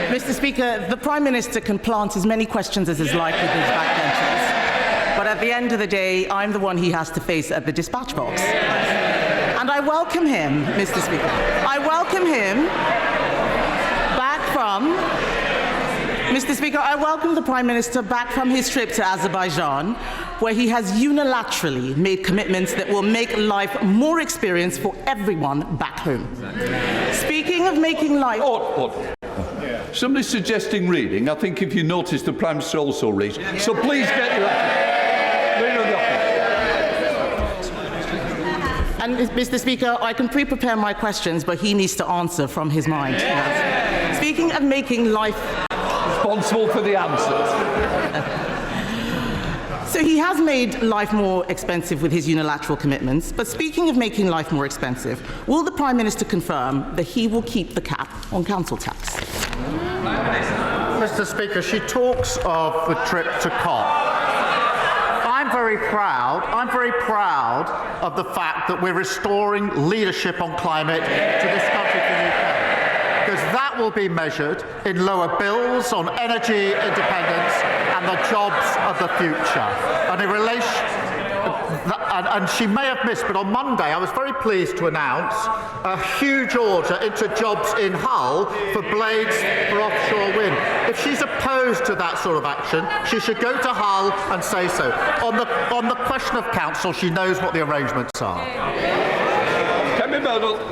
Mr. Speaker, the Prime Minister can plant as many questions as is like with his backbenchers. But at the end of the day, I'm the one he has to face at the dispatch box. And I welcome him, Mr. Speaker. I welcome him back from... Mr. Speaker, I welcome the Prime Minister back from his trip to Azerbaijan, where he has unilaterally made commitments that will make life more experienced for everyone back home. Speaking of making life... Somebody's suggesting reading. I think if you notice, the Prime Minister also reads. So please get your... And, Mr. Speaker, I can pre-prepare my questions, but he needs to answer from his mind. Yes. Speaking of making life... Responsible for the answers. So he has made life more expensive with his unilateral commitments, but speaking of making life more expensive, will the Prime Minister confirm that he will keep the cap on council tax? Mr. Speaker, she talks of the trip to COP. I'm very proud of the fact that we're restoring leadership on climate to this country, the UK. Because that will be measured in lower bills on energy independence and the jobs of the future. And in relation, and she may have missed, but on Monday I was very pleased to announce a huge order into jobs in Hull for blades for offshore wind. If she's opposed to that sort of action, she should go to Hull and say so. On the question of council, she knows what the arrangements are.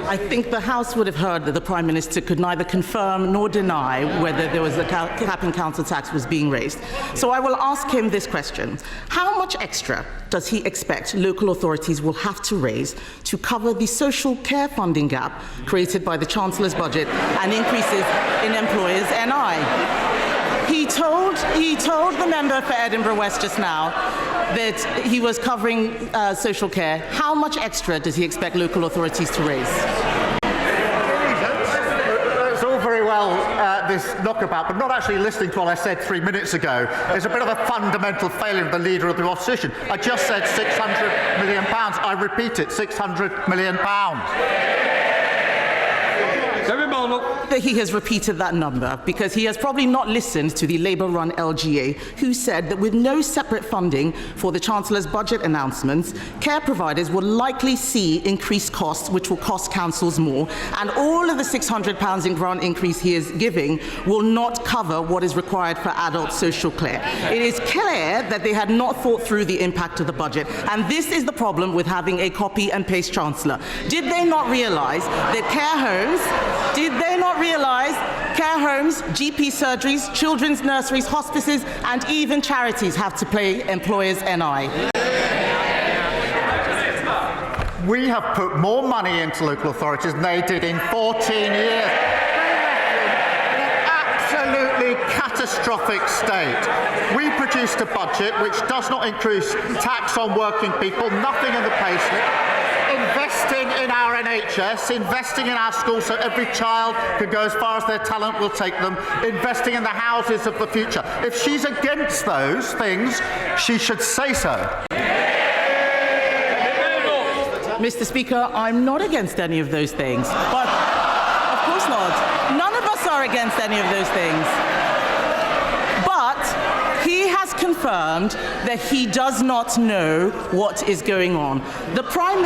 I think the House would have heard that the Prime Minister could neither confirm nor deny whether there was a cap in council tax was being raised. So I will ask him this question. How much extra does he expect local authorities will have to raise to cover the social care funding gap created by the Chancellor's budget and increases in employers' NI? He told the member for Edinburgh West just now that he was covering social care. How much extra does he expect local authorities to raise? It's all very well, this knockabout, but not actually listening to what I said 3 minutes ago. It's a bit of a fundamental failure of the Leader of the Opposition. I just said £600 million. I repeat it, £600 million. That he has repeated that number because he has probably not listened to the Labour-run LGA, who said that with no separate funding for the Chancellor's budget announcements, care providers will likely see increased costs, which will cost councils more, and all of the £600 in grant increase he is giving will not cover what is required for adult social care. It is clear that they had not thought through the impact of the budget, and this is the problem with having a copy and paste Chancellor. Did they not realise that care homes, GP surgeries, children's nurseries, hospices, and even charities have to pay employers' NI? We have put more money into local authorities than they did in 14 years. In an absolutely catastrophic state. We produced a budget which does not increase tax on working people, nothing in the payslip. Investing in our NHS, investing in our schools so every child can go as far as their talent will take them, investing in the houses of the future. If she's against those things, she should say so. Mr. Speaker, I'm not against any of those things. But, of course not. None of us are against any of those things. But he has confirmed that he does not know what is going on. The Prime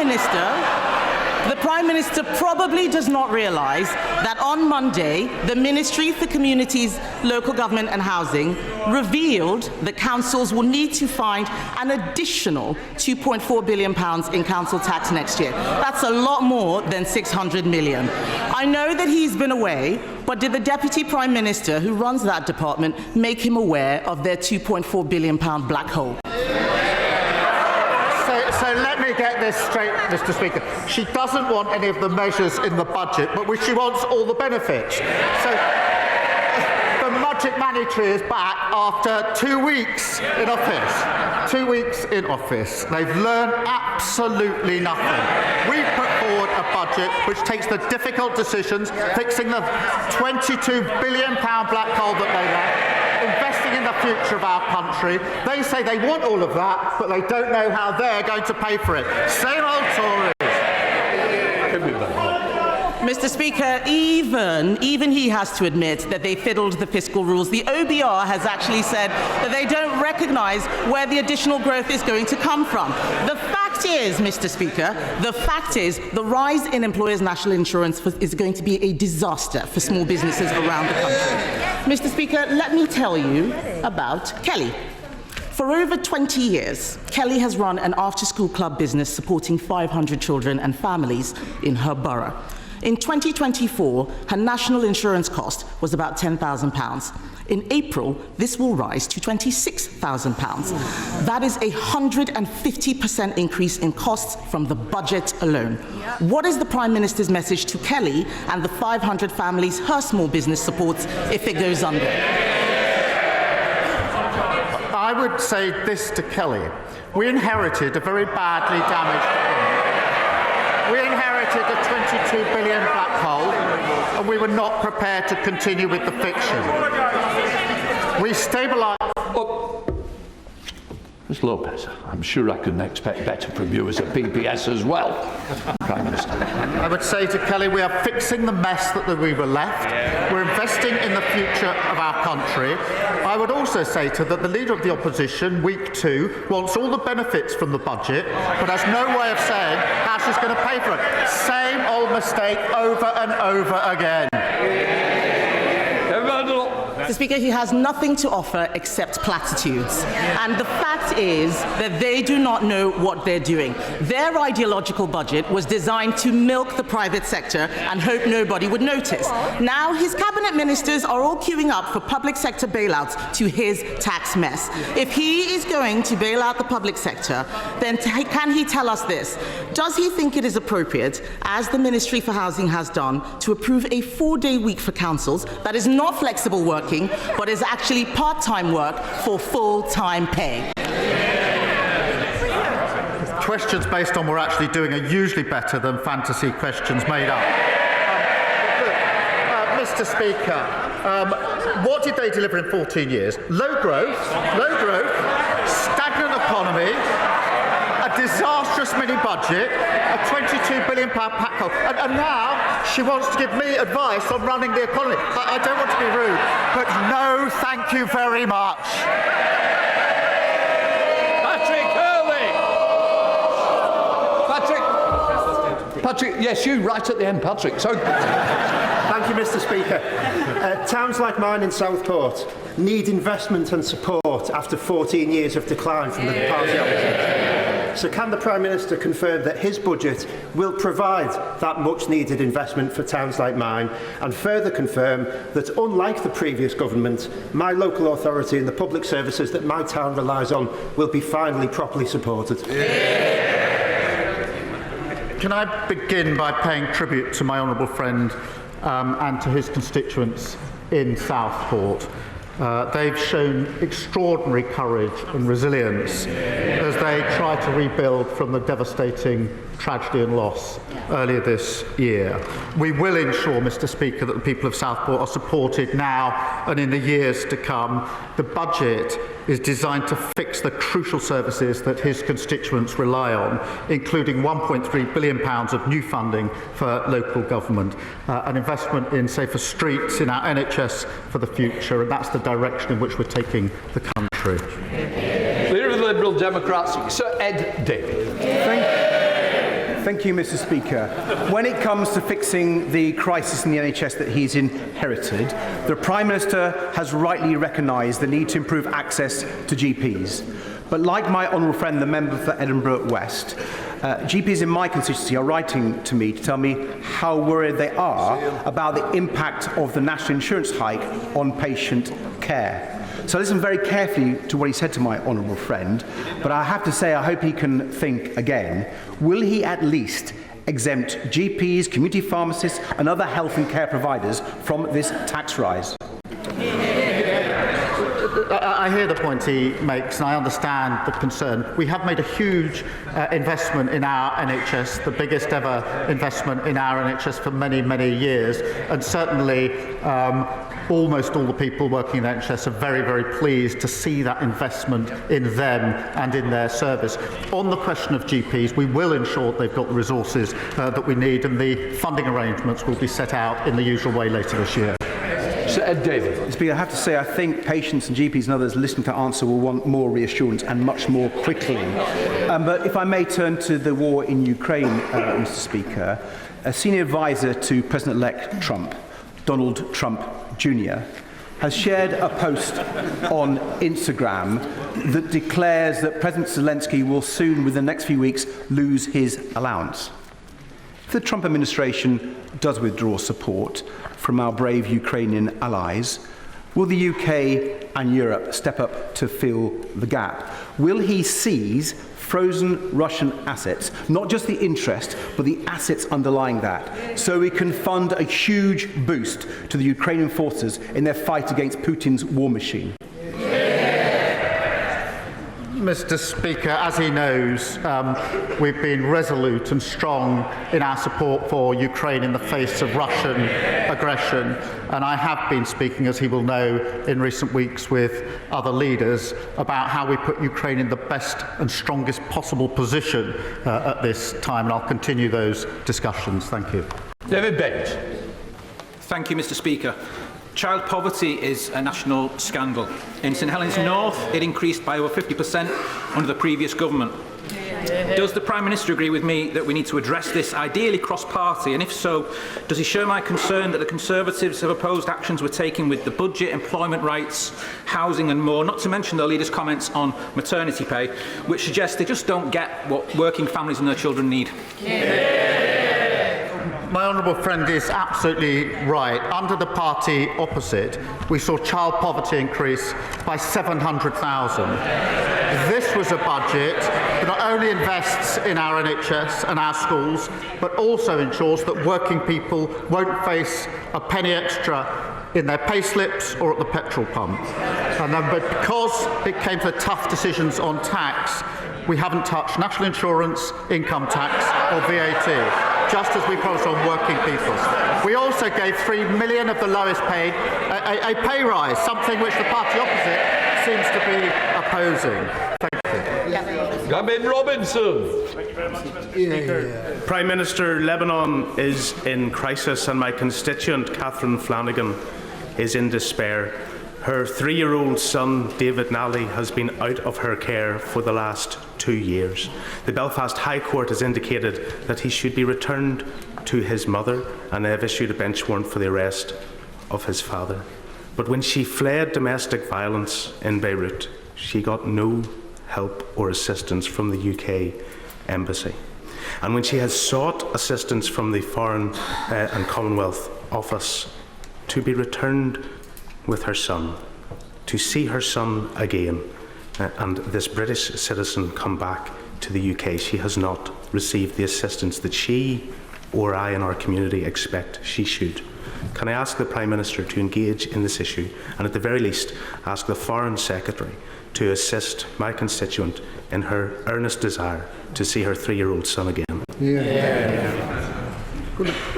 Minister probably does not realise that on Monday, the Ministry for Communities, Local Government and Housing revealed that councils will need to find an additional £2.4 billion in council tax next year. That's a lot more than £600 million. I know that he's been away, but did the Deputy Prime Minister, who runs that department, make him aware of their £2.4 billion black hole? So let me get this straight, Mr. Speaker. She doesn't want any of the measures in the budget, but she wants all the benefits. So the magic money tree is back after 2 weeks in office. 2 weeks in office. They've learned absolutely nothing. We put forward a budget which takes the difficult decisions, fixing the £22 billion black hole that they left, investing in the future of our country. They say they want all of that, but they don't know how they're going to pay for it. Same old Tories. Mr. Speaker, even he has to admit that they fiddled the fiscal rules. The OBR has actually said that they don't recognise where the additional growth is going to come from. The fact is, Mr. Speaker, the fact is the rise in employers' national insurance is going to be a disaster for small businesses around the country. Mr. Speaker, let me tell you about Kelly. For over 20 years, Kelly has run an after-school club business supporting 500 children and families in her borough. In 2024, her national insurance cost was about £10,000. In April, this will rise to £26,000. That is a 150% increase in costs from the budget alone. What is the Prime Minister's message to Kelly and the 500 families her small business supports if it goes under? I would say this to Kelly. We inherited a very badly damaged economy. We inherited a £22 billion black hole, and we were not prepared to continue with the fiction. We stabilised... Ms Lopez, I'm sure I couldn't expect better from you as a PPS as well, Prime Minister. I would say to Kelly, we are fixing the mess that we were left. We're investing in the future of our country. I would also say to her that the Leader of the Opposition, week 2, wants all the benefits from the budget, but has no way of saying how she's going to pay for it. Same old mistake over and over again. Mr. Speaker, he has nothing to offer except platitudes. And the fact is that they do not know what they're doing. Their ideological budget was designed to milk the private sector and hope nobody would notice. Now his cabinet ministers are all queuing up for public sector bailouts to his tax mess. If he is going to bail out the public sector, then can he tell us this? Does he think it is appropriate, as the Ministry for Housing has done, to approve a 4-day week for councils that is not flexible working, but is actually part-time work for full-time pay? Questions based on what we're actually doing are usually better than fantasy questions made up. Mr. Speaker, what did they deliver in 14 years? Low growth, stagnant economy, a disastrous mini-budget, a £22 billion pack hole, and now she wants to give me advice on running the economy. I don't want to be rude, but no, thank you very much. Patrick, yes, you, right at the end, Patrick. So, thank you, Mr. Speaker. Towns like mine in Southport need investment and support after 14 years of decline from the party opposite. So can the Prime Minister confirm that his budget will provide that much-needed investment for towns like mine, and further confirm that, unlike the previous government, my local authority and the public services that my town relies on will be finally properly supported? Can I begin by paying tribute to my honourable friend and to his constituents in Southport? They've shown extraordinary courage and resilience as they try to rebuild from the devastating tragedy and loss earlier this year. We will ensure, Mr. Speaker, that the people of Southport are supported now and in the years to come. The budget is designed to fix the crucial services that his constituents rely on, including £1.3 billion of new funding for local government, an investment in safer streets, in our NHS for the future, and that's the direction in which we're taking the country. Leader of the Liberal Democrats, Sir Ed Davey. Thank you, Mr. Speaker. When it comes to fixing the crisis in the NHS that he's inherited, the Prime Minister has rightly recognised the need to improve access to GPs. But like my honourable friend, the member for Edinburgh West, GPs in my constituency are writing to me to tell me how worried they are about the impact of the national insurance hike on patient care. So I listened very carefully to what he said to my honourable friend, but I have to say I hope he can think again. Will he at least exempt GPs, community pharmacists and other health and care providers from this tax rise? I hear the point he makes, and I understand the concern. We have made a huge investment in our NHS, the biggest ever investment in our NHS for many, many years, and certainly almost all the people working in the NHS are very, very pleased to see that investment in them and in their service. On the question of GPs, we will ensure they've got the resources that we need, and the funding arrangements will be set out in the usual way later this year. Sir Ed David. Speaker, I have to say, I think patients and GPs and others listening to answer will want more reassurance and much more quickly. But if I may turn to the war in Ukraine, Mr. Speaker, a senior advisor to President-elect Trump, Donald Trump Jr., has shared a post on Instagram that declares that President Zelensky will soon, within the next few weeks, lose his allowance. If the Trump administration does withdraw support from our brave Ukrainian allies, will the UK and Europe step up to fill the gap? Will he seize frozen Russian assets, not just the interest, but the assets underlying that, so we can fund a huge boost to the Ukrainian forces in their fight against Putin's war machine? Mr. Speaker, as he knows, we've been resolute and strong in our support for Ukraine in the face of Russian aggression, and I have been speaking, as he will know, in recent weeks with other leaders about how we put Ukraine in the best and strongest possible position at this time, and I'll continue those discussions. Thank you. David Bent. Thank you, Mr. Speaker. Child poverty is a national scandal. In St Helens North, it increased by over 50% under the previous government. Does the Prime Minister agree with me that we need to address this, ideally cross-party? And if so, does he share my concern that the Conservatives have opposed actions we're taking with the budget, employment rights, housing and more, not to mention their leaders' comments on maternity pay, which suggests they just don't get what working families and their children need? My honourable friend is absolutely right. Under the party opposite, we saw child poverty increase by 700,000. This was a budget that not only invests in our NHS and our schools, but also ensures that working people won't face a penny extra in their pay slips or at the petrol pump. But because it came to tough decisions on tax, we haven't touched national insurance, income tax or VAT, just as we promised on working people. We also gave 3 million of the lowest paid a pay rise, something which the party opposite seems to be opposing. Thank you. Gavin Robinson. Thank you very much, Mr. Speaker. Prime Minister, Lebanon is in crisis and my constituent Catherine Flanagan is in despair. Her 3-year-old son, David Nally, has been out of her care for the last 2 years. The Belfast High Court has indicated that he should be returned to his mother, and they have issued a bench warrant for the arrest of his father. But when she fled domestic violence in Beirut, she got no help or assistance from the UK Embassy. And when she has sought assistance from the Foreign and Commonwealth Office to be returned with her son, to see her son again, and this British citizen come back to the UK, she has not received the assistance that she or I in our community expect she should. Can I ask the Prime Minister to engage in this issue, and at the very least ask the Foreign Secretary to assist my constituent in her earnest desire to see her 3-year-old son again?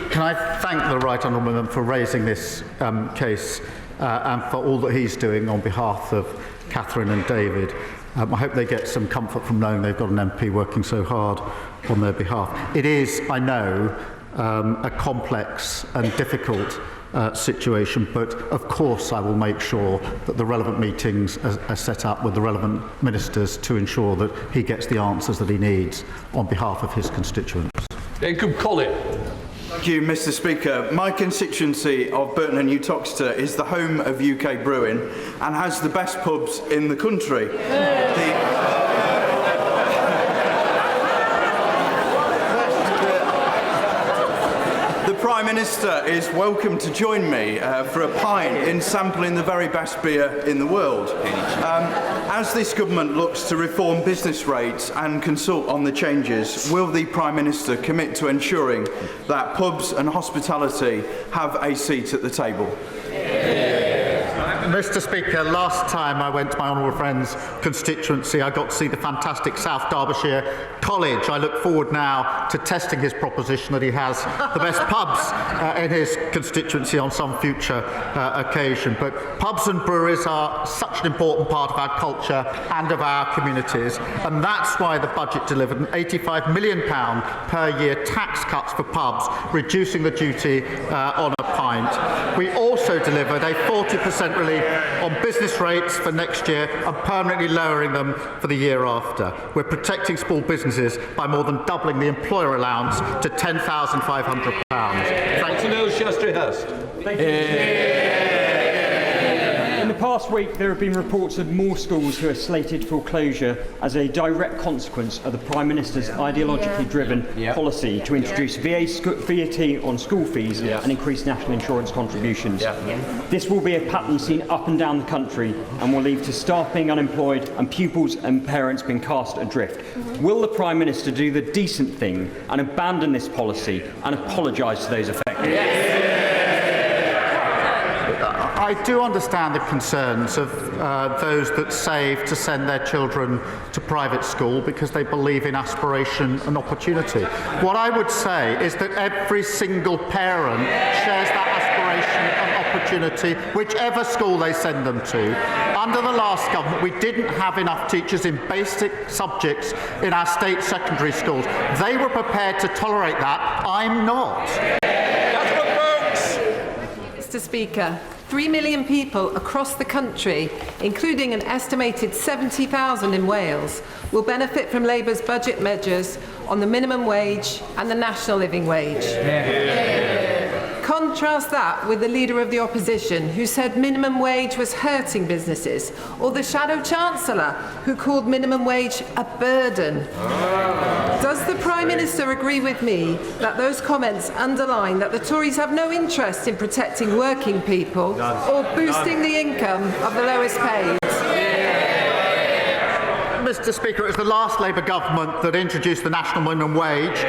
Can I thank the Right Honourable Member for raising this case and for all that he's doing on behalf of Catherine and David. I hope they get some comfort from knowing they've got an MP working so hard on their behalf. It is, I know, a complex and difficult situation, but of course I will make sure that the relevant meetings are set up with the relevant ministers to ensure that he gets the answers that he needs on behalf of his constituents. Jacob Collett. Thank you, Mr. Speaker. My constituency of Burton and Uttoxeter is the home of UK brewing and has the best pubs in the country. The Prime Minister is welcome to join me for a pint in sampling the very best beer in the world. As this government looks to reform business rates and consult on the changes, will the Prime Minister commit to ensuring that pubs and hospitality have a seat at the table? Mr. Speaker, last time I went to my honourable friend's constituency, I got to see the fantastic South Derbyshire College. I look forward now to testing his proposition that he has the best pubs in his constituency on some future occasion. But pubs and breweries are such an important part of our culture and of our communities, and that's why the budget delivered an £85 million per year tax cuts for pubs, reducing the duty on a pint. We also delivered a 40% relief on business rates for next year and permanently lowering them for the year after. We're protecting small businesses by more than doubling the employer allowance to £10,500. Thanks. Neil Shastri-Hurst. In the past week, there have been reports of more schools who are slated for closure as a direct consequence of the Prime Minister's ideologically driven policy to introduce VAT on school fees and increase national insurance contributions. This will be a pattern seen up and down the country and will lead to staff being unemployed and pupils and parents being cast adrift. Will the Prime Minister do the decent thing and abandon this policy and apologise to those affected? I do understand the concerns of those that save to send their children to private school because they believe in aspiration and opportunity. What I would say is that every single parent shares that aspiration and opportunity, whichever school they send them to. Under the last government, we didn't have enough teachers in basic subjects in our state secondary schools. They were prepared to tolerate that. I'm not. Mr. Speaker, 3 million people across the country, including an estimated 70,000 in Wales, will benefit from Labour's budget measures on the minimum wage and the national living wage. Contrast that with the Leader of the Opposition, who said minimum wage was hurting businesses, or the Shadow Chancellor, who called minimum wage a burden. Does the Prime Minister agree with me that those comments underline that the Tories have no interest in protecting working people or boosting the income of the lowest paid? Mr. Speaker, it was the last Labour government that introduced the national minimum wage.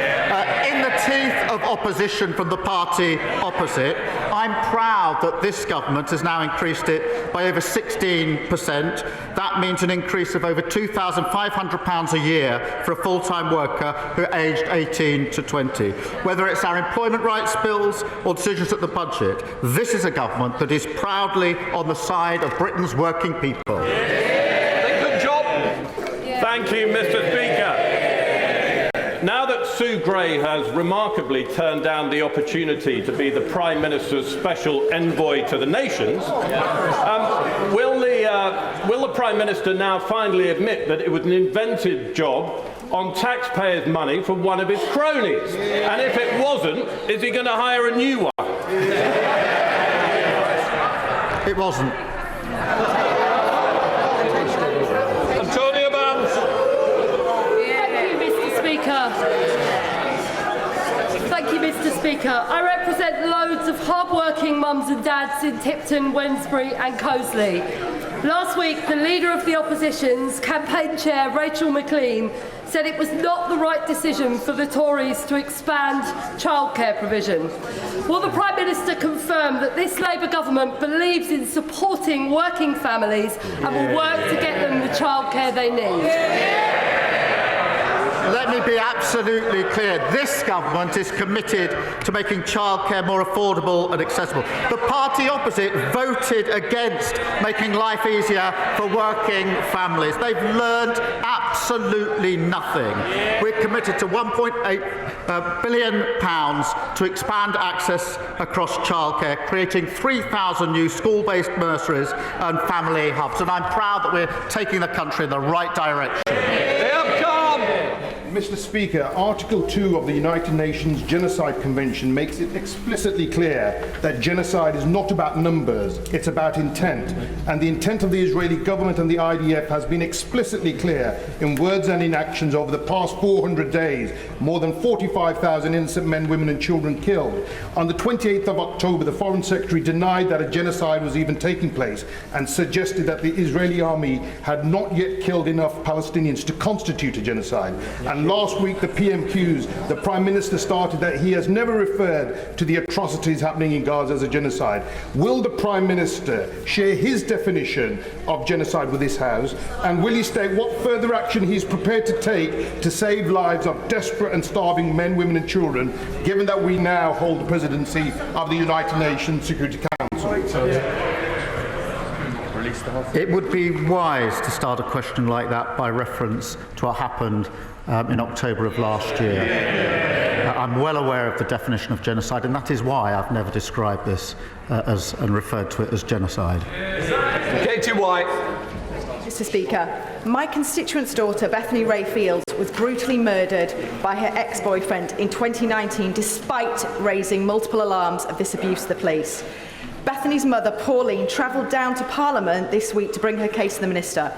In the teeth of opposition from the party opposite, I'm proud that this government has now increased it by over 16%. That means an increase of over £2,500 a year for a full-time worker who are aged 18 to 20. Whether it's our employment rights bills or decisions at the budget, this is a government that is proudly on the side of Britain's working people. Thank you, Mr. Speaker. Now that Sue Gray has remarkably turned down the opportunity to be the Prime Minister's special envoy to the nations, will the Prime Minister now finally admit that it was an invented job on taxpayers' money from one of his cronies? And if it wasn't, is he going to hire a new one? It wasn't. Thank you, Mr. Speaker. I represent loads of hard-working mums and dads in Tipton, Wednesbury and Coseley. Last week, the Leader of the Opposition's campaign chair, Rachel McLean, said it was not the right decision for the Tories to expand childcare provision. Will the Prime Minister confirm that this Labour government believes in supporting working families and will work to get them the childcare they need? Let me be absolutely clear. This government is committed to making childcare more affordable and accessible. The party opposite voted against making life easier for working families. They've learned absolutely nothing. We're committed to £1.8 billion to expand access across childcare, creating 3,000 new school-based nurseries and family hubs. And I'm proud that we're taking the country in the right direction. Mr. Speaker, Article 2 of the United Nations Genocide Convention makes it explicitly clear that genocide is not about numbers, it's about intent. And the intent of the Israeli government and the IDF has been explicitly clear in words and in actions over the past 400 days. More than 45,000 innocent men, women and children killed. On the 28th of October, the Foreign Secretary denied that a genocide was even taking place and suggested that the Israeli army had not yet killed enough Palestinians to constitute a genocide. And And last week, the PMQs, the Prime Minister started that he has never referred to the atrocities happening in Gaza as a genocide. Will the Prime Minister share his definition of genocide with this House? And will he state what further action he is prepared to take to save lives of desperate and starving men, women and children, given that we now hold the presidency of the United Nations Security Council? It would be wise to start a question like that by reference to what happened in October of last year. I'm well aware of the definition of genocide, and that is why I've never described this and referred to it as genocide. Katie White. Mr. Speaker, my constituent's daughter, Bethany Ray Fields, was brutally murdered by her ex-boyfriend in 2019, despite raising multiple alarms of this abuse of the police. Bethany's mother, Pauline, travelled down to Parliament this week to bring her case to the Minister.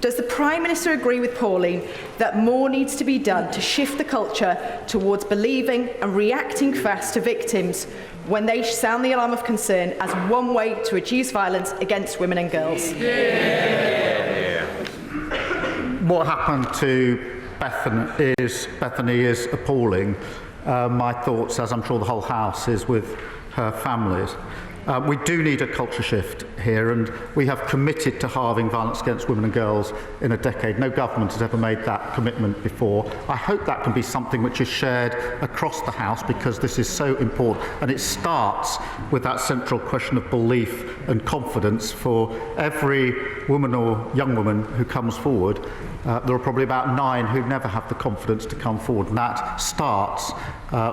Does the Prime Minister agree with Pauline that more needs to be done to shift the culture towards believing and reacting fast to victims when they sound the alarm of concern as one way to reduce violence against women and girls? What happened to Bethany is appalling. My thoughts, as I'm sure the whole House, is with her families. We do need a culture shift here, and we have committed to halving violence against women and girls in a decade. No government has ever made that commitment before. I hope that can be something which is shared across the House, because this is so important, and it starts with that central question of belief and confidence. For every woman or young woman who comes forward, there are probably about 9 who never have the confidence to come forward, and that starts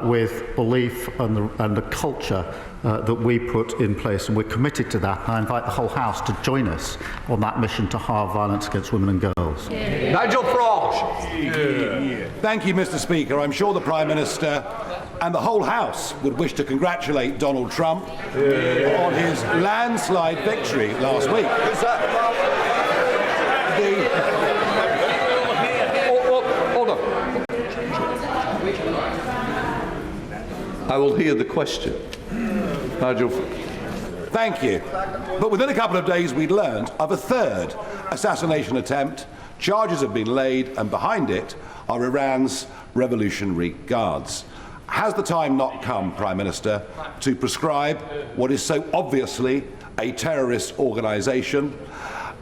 with belief and the culture that we put in place, and we're committed to that. And I invite the whole House to join us on that mission to halve violence against women and girls. Nigel Farage. Thank you, Mr. Speaker. I'm sure the Prime Minister and the whole House would wish to congratulate Donald Trump on his landslide victory last week. Hold on. I will hear the question. Nigel. Thank you. But within a couple of days, we'd learned of a third assassination attempt. Charges have been laid, and behind it are Iran's Revolutionary Guards. Has the time not come, Prime Minister, to prescribe what is so obviously a terrorist organisation,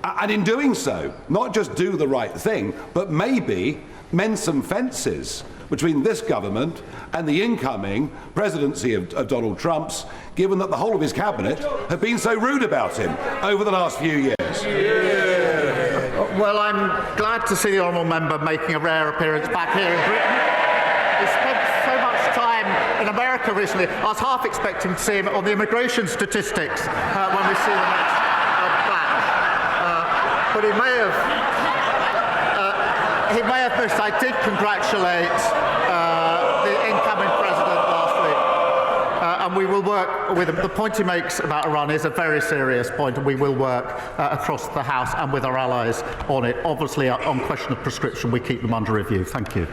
and in doing so, not just do the right thing, but maybe mend some fences between this government and the incoming presidency of Donald Trump's, given that the whole of his cabinet have been so rude about him over the last few years? Well, I'm glad to see the honourable member making a rare appearance back here in Britain. He spent so much time in America recently. I was half expecting to see him on the immigration statistics when we see the next batch. But he may have missed. I did congratulate the incoming president last week, and we will work with him. The point he makes about Iran is a very serious point, and we will work across the House and with our allies on it. Obviously, on question of prescription, we keep them under review. Thank you.